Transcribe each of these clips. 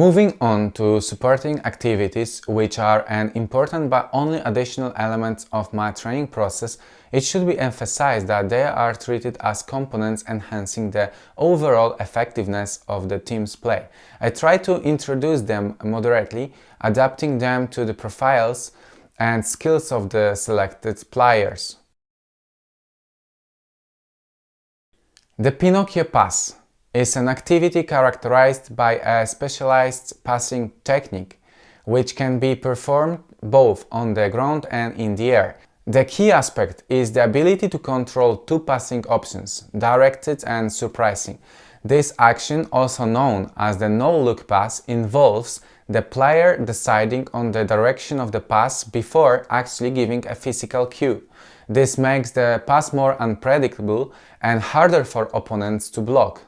Moving on to supporting activities, which are an important but only additional element of my training process, it should be emphasized that they are treated as components enhancing the overall effectiveness of the team's play. I try to introduce them moderately, adapting them to the profiles and skills of the selected players. The Pinocchio pass is an activity characterized by a specialized passing technique, which can be performed both on the ground and in the air. The key aspect is the ability to control two passing options, directed and surprising. This action, also known as the no-look pass, involves the player deciding on the direction of the pass before actually giving a physical cue. This makes the pass more unpredictable and harder for opponents to block.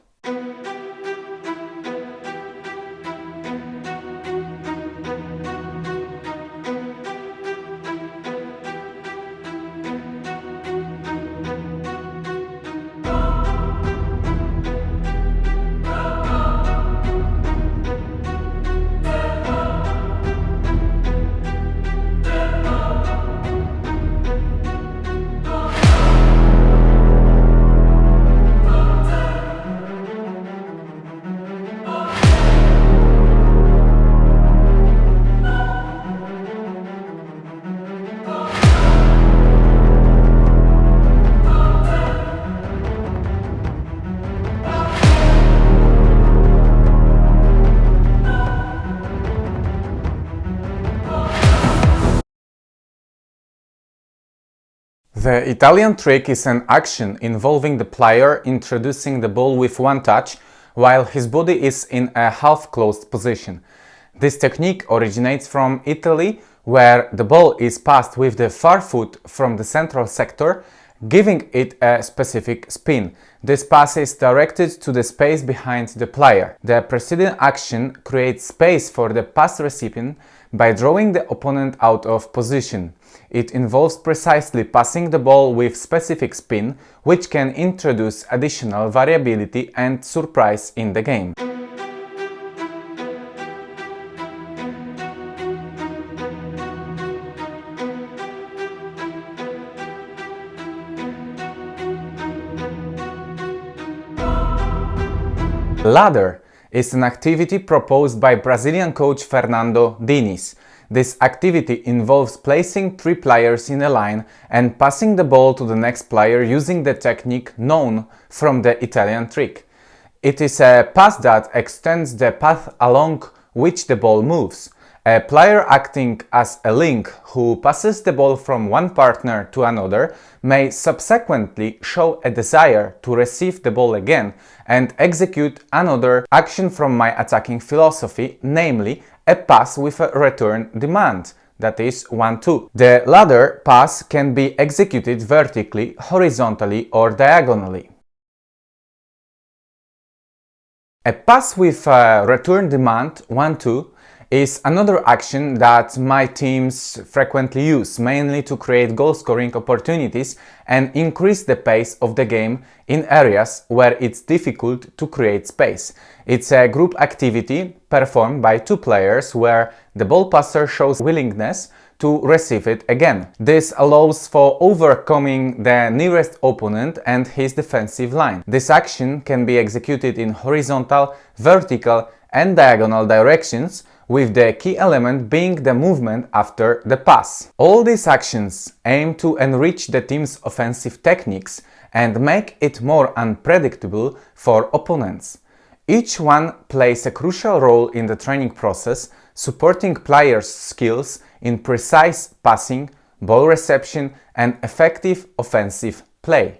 The Italian trick is an action involving the player introducing the ball with one touch while his body is in a half-closed position. This technique originates from Italy, where the ball is passed with the far foot from the central sector, giving it a specific spin. This pass is directed to the space behind the player. The preceding action creates space for the pass recipient by drawing the opponent out of position. It involves precisely passing the ball with specific spin, which can introduce additional variability and surprise in the game. Ladder is an activity proposed by Brazilian coach Fernando Diniz. This activity involves placing three players in a line and passing the ball to the next player using the technique known from the Italian trick. It is a pass that extends the path along which the ball moves. A player acting as a link who passes the ball from one partner to another may subsequently show a desire to receive the ball again and execute another action from my attacking philosophy, namely a pass with a return demand, that is 1-2. The ladder pass can be executed vertically, horizontally or diagonally. A pass with a return demand 1-2 is another action that my teams frequently use, mainly to create goal-scoring opportunities and increase the pace of the game in areas where it's difficult to create space. It's a group activity performed by two players where the ball passer shows willingness to receive it again. This allows for overcoming the nearest opponent and his defensive line. This action can be executed in horizontal, vertical and diagonal directions, with the key element being the movement after the pass. All these actions aim to enrich the team's offensive techniques and make it more unpredictable for opponents. Each one plays a crucial role in the training process, supporting players' skills in precise passing, ball reception and effective offensive play.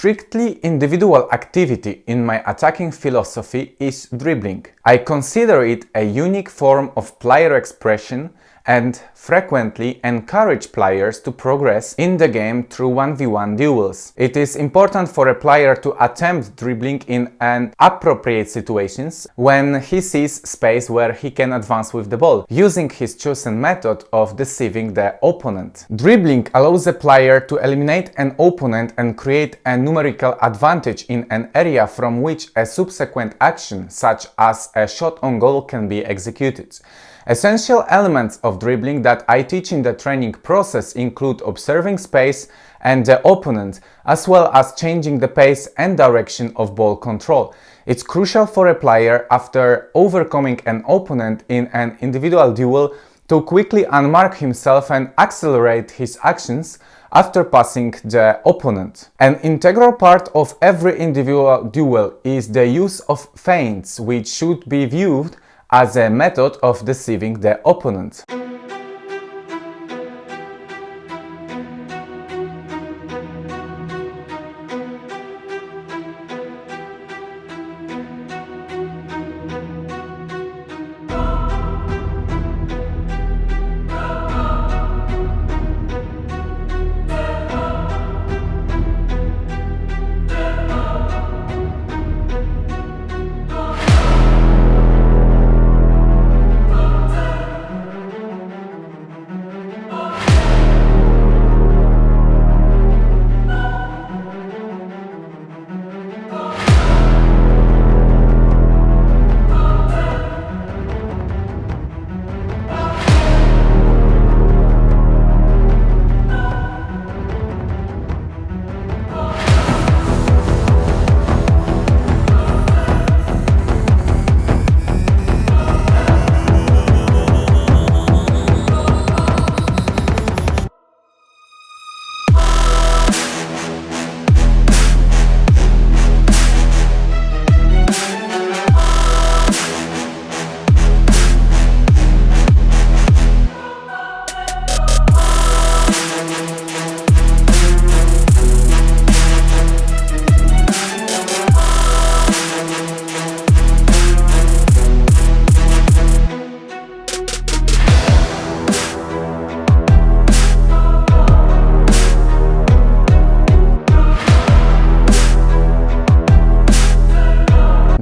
strictly individual activity in my attacking philosophy is dribbling. I consider it a unique form of player expression and frequently encourage players to progress in the game through 1v1 duels. It is important for a player to attempt dribbling in an appropriate situations when he sees space where he can advance with the ball, using his chosen method of deceiving the opponent. Dribbling allows a player to eliminate an opponent and create a numerical advantage in an area from which a subsequent action, such as a shot on goal, can be executed. Essential elements of dribbling that I teach in the training process include observing space and the opponent, as well as changing the pace and direction of ball control. It's crucial for a player, after overcoming an opponent in an individual duel, to quickly unmark himself and accelerate his actions after passing the opponent. An integral part of every individual duel is the use of feints, which should be viewed as a method of deceiving the opponent.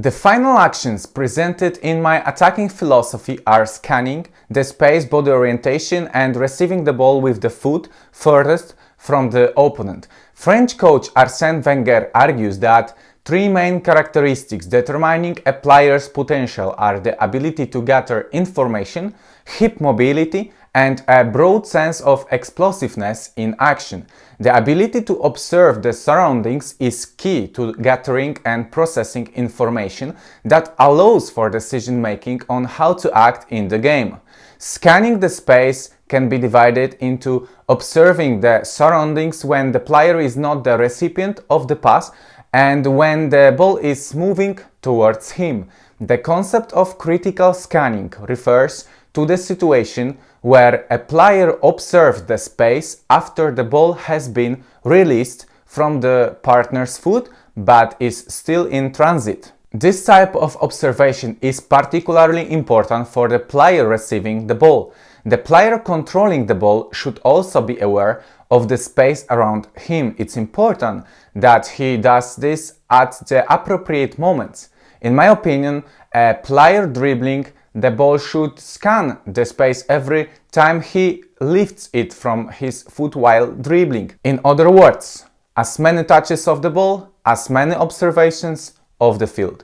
The final actions presented in my attacking philosophy are scanning the space, body orientation, and receiving the ball with the foot furthest from the opponent. French coach Arsène Wenger argues that three main characteristics determining a player's potential are the ability to gather information, hip mobility, and a broad sense of explosiveness in action. The ability to observe the surroundings is key to gathering and processing information that allows for decision making on how to act in the game. Scanning the space can be divided into observing the surroundings when the player is not the recipient of the pass and when the ball is moving towards him. The concept of critical scanning refers to the situation where a player observes the space after the ball has been released from the partner's foot but is still in transit. This type of observation is particularly important for the player receiving the ball. The player controlling the ball should also be aware of the space around him. It's important that he does this at the appropriate moments. In my opinion, a player dribbling the ball should scan the space every time he lifts it from his foot while dribbling. In other words, as many touches of the ball, as many observations of the field.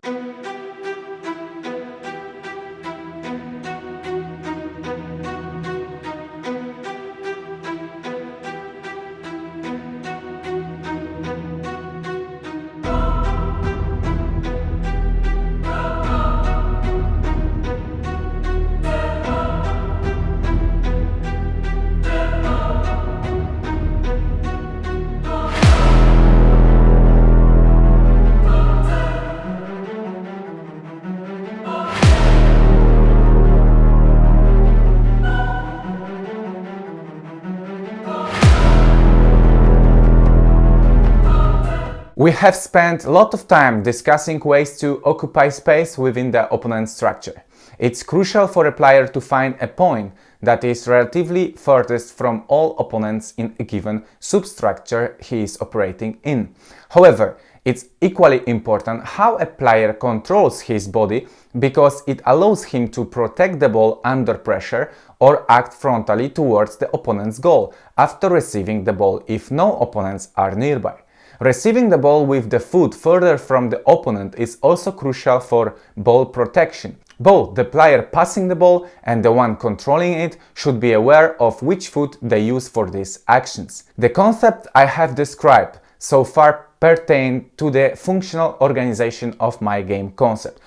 We have spent a lot of time discussing ways to occupy space within the opponent's structure. It's crucial for a player to find a point that is relatively furthest from all opponents in a given substructure he is operating in. However, it's equally important how a player controls his body, because it allows him to protect the ball under pressure or act frontally towards the opponent's goal after receiving the ball if no opponents are nearby. Receiving the ball with the foot further from the opponent is also crucial for ball protection. Both the player passing the ball and the one controlling it should be aware of which foot they use for these actions. The concept I have described so far pertain to the functional organization of my game concept.